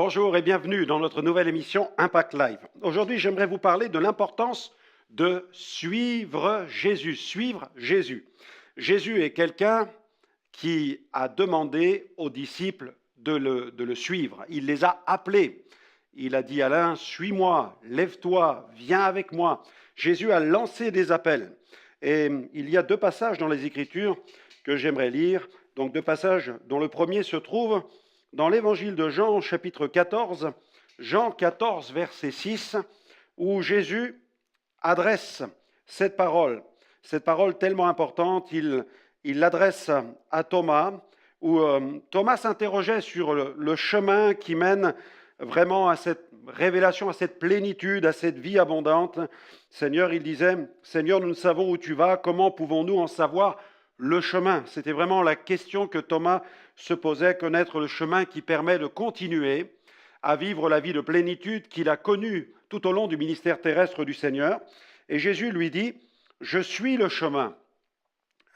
Bonjour et bienvenue dans notre nouvelle émission Impact Live. Aujourd'hui, j'aimerais vous parler de l'importance de suivre Jésus. Suivre Jésus. Jésus est quelqu'un qui a demandé aux disciples de le suivre. Il les a appelés. Il a dit à l'un, suis-moi, lève-toi, viens avec moi. Jésus a lancé des appels. Et il y a deux passages dans les Écritures que j'aimerais lire. Donc deux passages dont le premier se trouve dans l'évangile de Jean, chapitre 14, Jean 14, verset 6, où Jésus adresse cette parole tellement importante, il l'adresse à Thomas, où Thomas s'interrogeait sur le chemin qui mène vraiment à cette révélation, à cette plénitude, à cette vie abondante. Seigneur, il disait, Seigneur, nous ne savons où tu vas, comment pouvons-nous en savoir le chemin? C'était vraiment la question que Thomas se posait, connaître le chemin qui permet de continuer à vivre la vie de plénitude qu'il a connue tout au long du ministère terrestre du Seigneur. Et Jésus lui dit, je suis le chemin,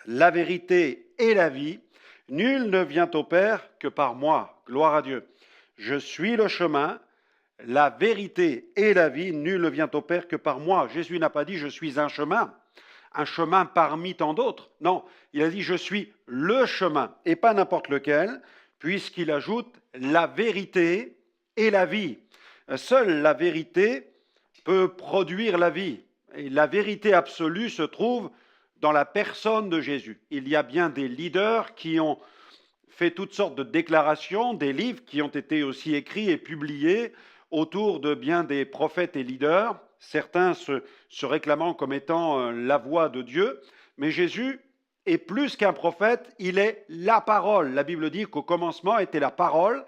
la vérité et la vie. Nul ne vient au Père que par moi. Gloire à Dieu. Je suis le chemin, la vérité et la vie. Nul ne vient au Père que par moi. Jésus n'a pas dit je suis un chemin parmi tant d'autres. Non, il a dit je suis le chemin et pas n'importe lequel, puisqu'il ajoute la vérité et la vie. Seule la vérité peut produire la vie. Et la vérité absolue se trouve dans la personne de Jésus. Il y a bien des leaders qui ont fait toutes sortes de déclarations, des livres qui ont été aussi écrits et publiés autour de bien des prophètes et leaders, certains se réclamant comme étant la voix de Dieu, mais Jésus est plus qu'un prophète, il est la parole. La Bible dit qu'au commencement était la parole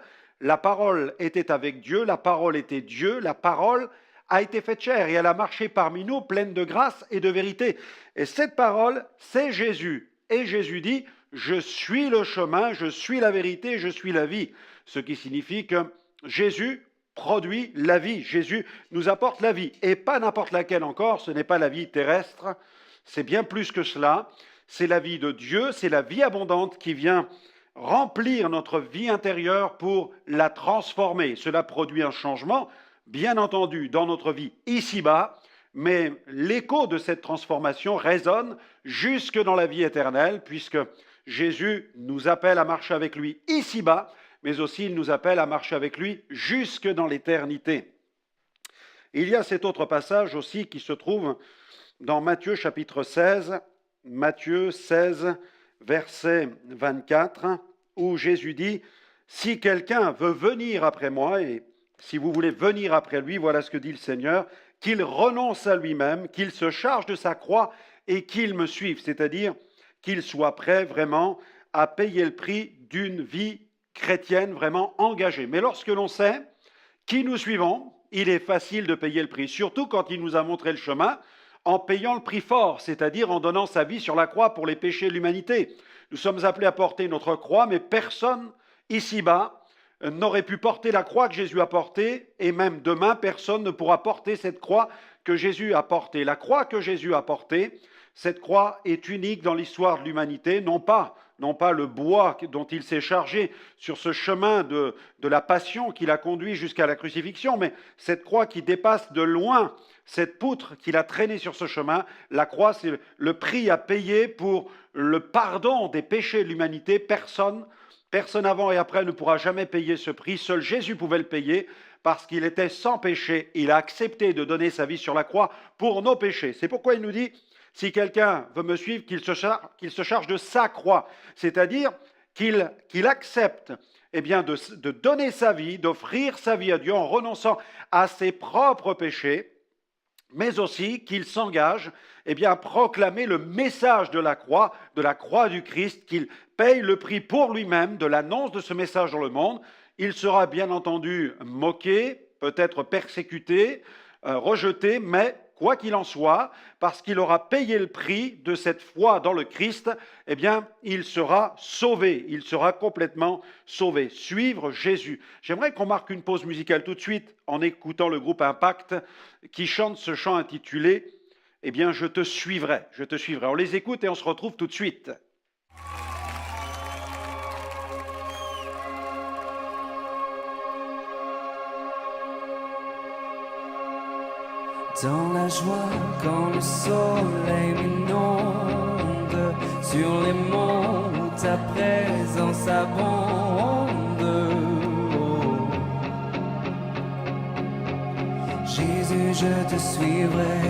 était avec Dieu, la parole était Dieu, la parole a été faite chair et elle a marché parmi nous pleine de grâce et de vérité. Et cette parole, c'est Jésus. Et Jésus dit, je suis le chemin, je suis la vérité, je suis la vie. Ce qui signifie que Jésus produit la vie. Jésus nous apporte la vie. Et pas n'importe laquelle encore, ce n'est pas la vie terrestre, c'est bien plus que cela. C'est la vie de Dieu, c'est la vie abondante qui vient remplir notre vie intérieure pour la transformer. Cela produit un changement, bien entendu, dans notre vie ici-bas, mais l'écho de cette transformation résonne jusque dans la vie éternelle, puisque Jésus nous appelle à marcher avec lui ici-bas, mais aussi il nous appelle à marcher avec lui jusque dans l'éternité. Il y a cet autre passage aussi qui se trouve dans Matthieu chapitre 16, Matthieu 16, verset 24, où Jésus dit, si quelqu'un veut venir après moi, et si vous voulez venir après lui, voilà ce que dit le Seigneur, qu'il renonce à lui-même, qu'il se charge de sa croix et qu'il me suive, c'est-à-dire qu'il soit prêt vraiment à payer le prix d'une vie chrétienne vraiment engagée. Mais lorsque l'on sait qui nous suivons, il est facile de payer le prix, surtout quand il nous a montré le chemin, en payant le prix fort, c'est-à-dire en donnant sa vie sur la croix pour les péchés de l'humanité. Nous sommes appelés à porter notre croix, mais personne ici-bas n'aurait pu porter la croix que Jésus a portée, et même demain, personne ne pourra porter cette croix que Jésus a portée. La croix que Jésus a portée, cette croix est unique dans l'histoire de l'humanité, non pas le bois dont il s'est chargé sur ce chemin de la passion qui l'a conduit jusqu'à la crucifixion, mais cette croix qui dépasse de loin cette poutre qu'il a traînée sur ce chemin. La croix, c'est le prix à payer pour le pardon des péchés de l'humanité. Personne avant et après ne pourra jamais payer ce prix. Seul Jésus pouvait le payer parce qu'il était sans péché. Il a accepté de donner sa vie sur la croix pour nos péchés. C'est pourquoi il nous dit, si quelqu'un veut me suivre, qu'il se charge de sa croix, c'est-à-dire qu'il accepte de donner sa vie, d'offrir sa vie à Dieu en renonçant à ses propres péchés, mais aussi qu'il s'engage à proclamer le message de la croix du Christ, qu'il paye le prix pour lui-même de l'annonce de ce message dans le monde. Il sera bien entendu moqué, peut-être persécuté, rejeté, mais quoi qu'il en soit, parce qu'il aura payé le prix de cette foi dans le Christ, il sera sauvé, il sera complètement sauvé. Suivre Jésus. J'aimerais qu'on marque une pause musicale tout de suite en écoutant le groupe Impact qui chante ce chant intitulé « Je te suivrai ». On les écoute et on se retrouve tout de suite. Dans la joie quand le soleil m'inonde, sur les monts où ta présence abonde. Oh. Jésus, je te suivrai.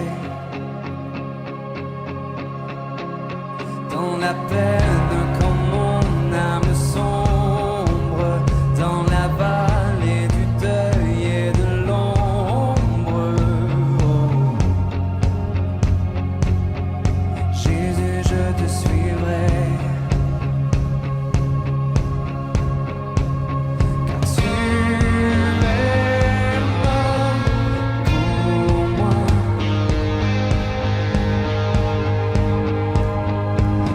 Dans la peine quand mon âme sombre, dans la vallée du deuil et de l'ombre. Oh. Jésus, je te suivrai. Car tu es mort pour moi.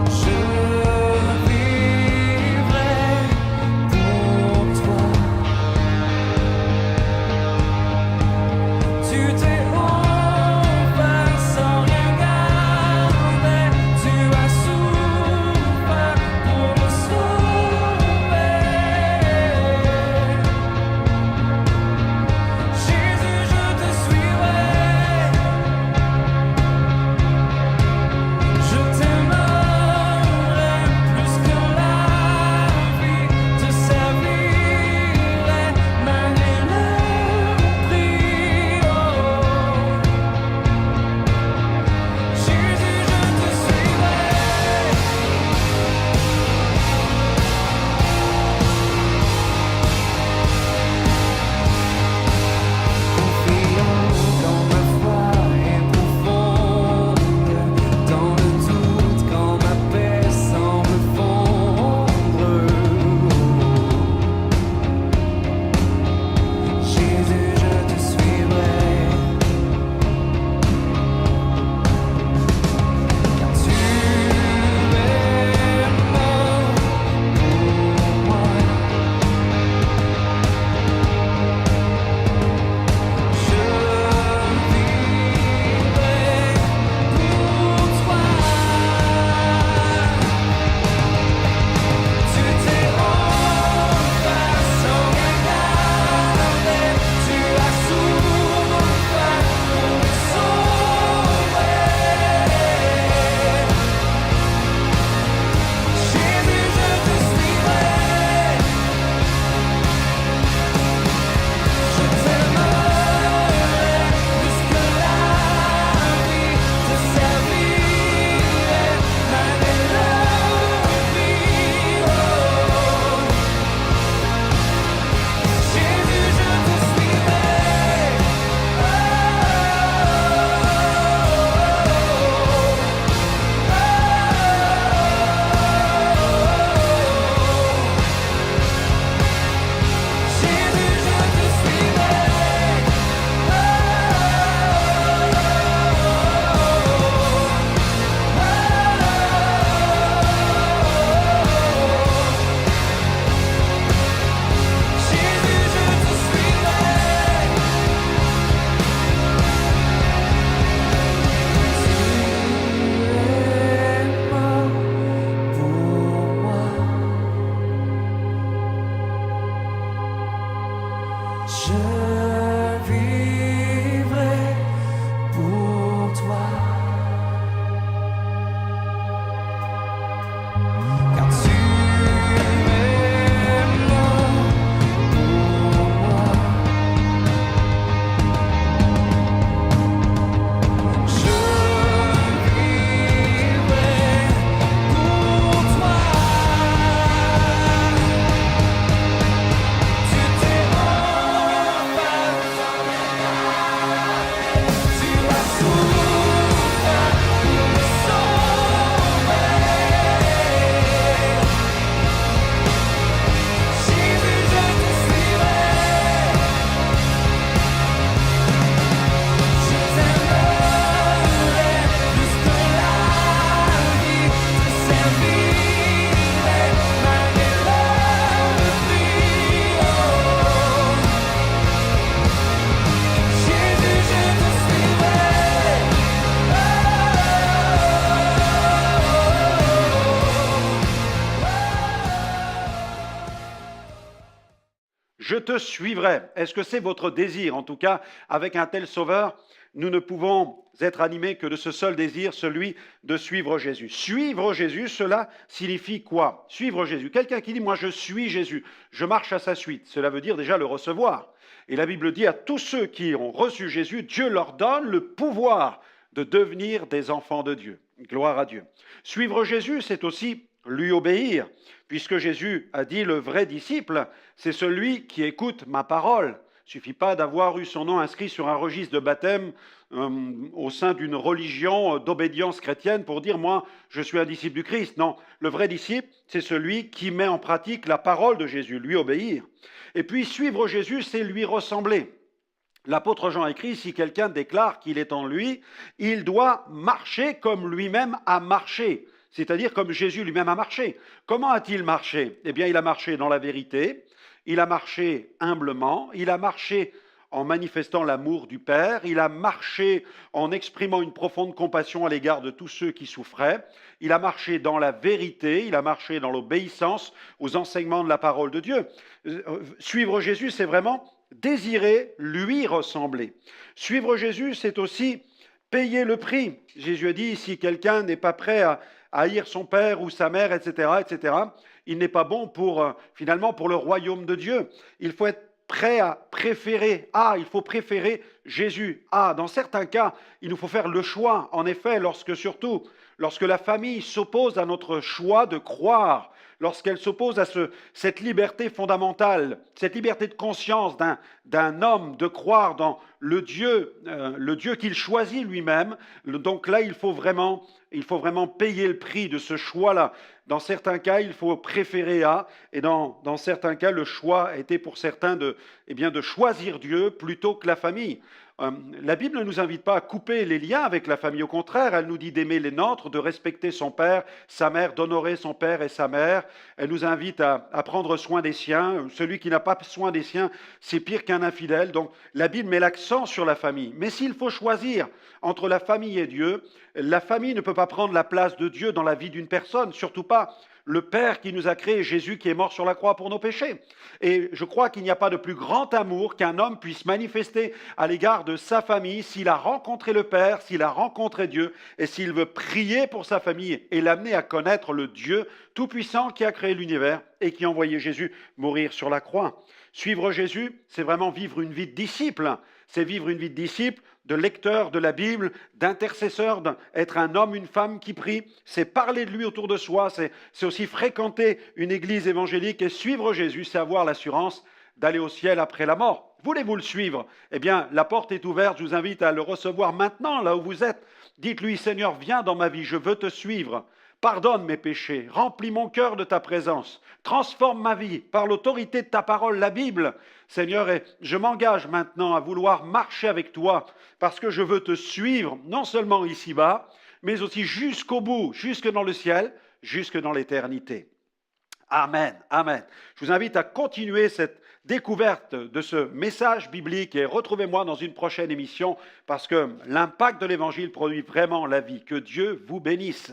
Je vivrai pour toi. Tu t'es offert sans rien garder. Tu as souffert pour me sauver. Jésus, je te suivrai. Je t'aimerai plus que la vie, te servirai malgré le prix. Oh. Jésus, je te suivrai. Confiant quand ma foi est profonde, dans le doute quand ma paix semble fondre. Jésus, je te suivrai. Car tu es mort pour moi. Je vivrai pour toi. Tu t'es offert sans rien garder. Tu as souffert pour me sauver. Jésus, je te suivrai. Je t'aimerai plus que la vie, te servirai malgré le prix. Oh. Jésus, je te suivrai. Jésus, je te suivrai. Jésus, je te suivrai. Tu es mort pour moi. Je vivrai pour toi. Car tu es mort pour moi. Je vivrai pour toi. Tu t'es offert sans rien garder. Tu as souffert pour me sauver. Jésus, je te suivrai. Je t'aimerai plus que la vie, te servirai malgré le prix. Oh. Jésus, je te suivrai. Je te suivrai. Est-ce que c'est votre désir, en tout cas, avec un tel sauveur, nous ne pouvons être animés que de ce seul désir, celui de suivre Jésus. Suivre Jésus, cela signifie quoi? Suivre Jésus. Quelqu'un qui dit, moi je suis Jésus, je marche à sa suite, cela veut dire déjà le recevoir. Et la Bible dit à tous ceux qui ont reçu Jésus, Dieu leur donne le pouvoir de devenir des enfants de Dieu. Gloire à Dieu. Suivre Jésus, c'est aussi lui obéir, puisque Jésus a dit, le vrai disciple, c'est celui qui écoute ma parole. Il ne suffit pas d'avoir eu son nom inscrit sur un registre de baptême au sein d'une religion d'obédience chrétienne pour dire, moi, je suis un disciple du Christ. Non, le vrai disciple, c'est celui qui met en pratique la parole de Jésus, lui obéir. Et puis, suivre Jésus, c'est lui ressembler. L'apôtre Jean écrit, si quelqu'un déclare qu'il est en lui, il doit marcher comme lui-même a marché, c'est-à-dire comme Jésus lui-même a marché. Comment a-t-il marché? Eh bien, il a marché dans la vérité, il a marché humblement, il a marché en manifestant l'amour du Père, il a marché en exprimant une profonde compassion à l'égard de tous ceux qui souffraient, il a marché dans la vérité, il a marché dans l'obéissance aux enseignements de la parole de Dieu. Suivre Jésus, c'est vraiment désirer lui ressembler. Suivre Jésus, c'est aussi payer le prix. Jésus a dit, si quelqu'un n'est pas prêt à haïr son père ou sa mère, etc., il n'est pas bon finalement pour le royaume de Dieu. Il faut être prêt à préférer. Il faut préférer Jésus. Dans certains cas, il nous faut faire le choix. En effet, lorsque la famille s'oppose à notre choix de croire, lorsqu'elle s'oppose à cette liberté fondamentale, cette liberté de conscience d'un homme de croire dans le Dieu qu'il choisit lui-même, donc là, il faut vraiment payer le prix de ce choix-là. Dans certains cas, il faut préférer et dans certains cas, le choix était pour certains de choisir Dieu plutôt que la famille. La Bible ne nous invite pas à couper les liens avec la famille. Au contraire, elle nous dit d'aimer les nôtres, de respecter son père, sa mère, d'honorer son père et sa mère. Elle nous invite à prendre soin des siens. Celui qui n'a pas soin des siens, c'est pire qu'un infidèle. Donc, la Bible met l'accent sur la famille. Mais s'il faut choisir entre la famille et Dieu, la famille ne peut pas prendre la place de Dieu dans la vie d'une personne, surtout pas le Père qui nous a créé, Jésus qui est mort sur la croix pour nos péchés. Et je crois qu'il n'y a pas de plus grand amour qu'un homme puisse manifester à l'égard de sa famille s'il a rencontré le Père, s'il a rencontré Dieu et s'il veut prier pour sa famille et l'amener à connaître le Dieu tout-puissant qui a créé l'univers et qui a envoyé Jésus mourir sur la croix. Suivre Jésus, c'est vraiment vivre une vie de disciple. C'est vivre une vie de disciple, de lecteur de la Bible, d'intercesseur, être un homme, une femme qui prie. C'est parler de lui autour de soi, c'est aussi fréquenter une église évangélique et suivre Jésus, c'est avoir l'assurance d'aller au ciel après la mort. Voulez-vous le suivre? Eh bien, la porte est ouverte, je vous invite à le recevoir maintenant, là où vous êtes. Dites-lui, Seigneur, viens dans ma vie, je veux te suivre. Pardonne mes péchés, remplis mon cœur de ta présence, transforme ma vie par l'autorité de ta parole, la Bible. Seigneur, et je m'engage maintenant à vouloir marcher avec toi parce que je veux te suivre, non seulement ici-bas, mais aussi jusqu'au bout, jusque dans le ciel, jusque dans l'éternité. Amen, amen. Je vous invite à continuer cette découverte de ce message biblique et retrouvez-moi dans une prochaine émission parce que l'impact de l'Évangile produit vraiment la vie. Que Dieu vous bénisse.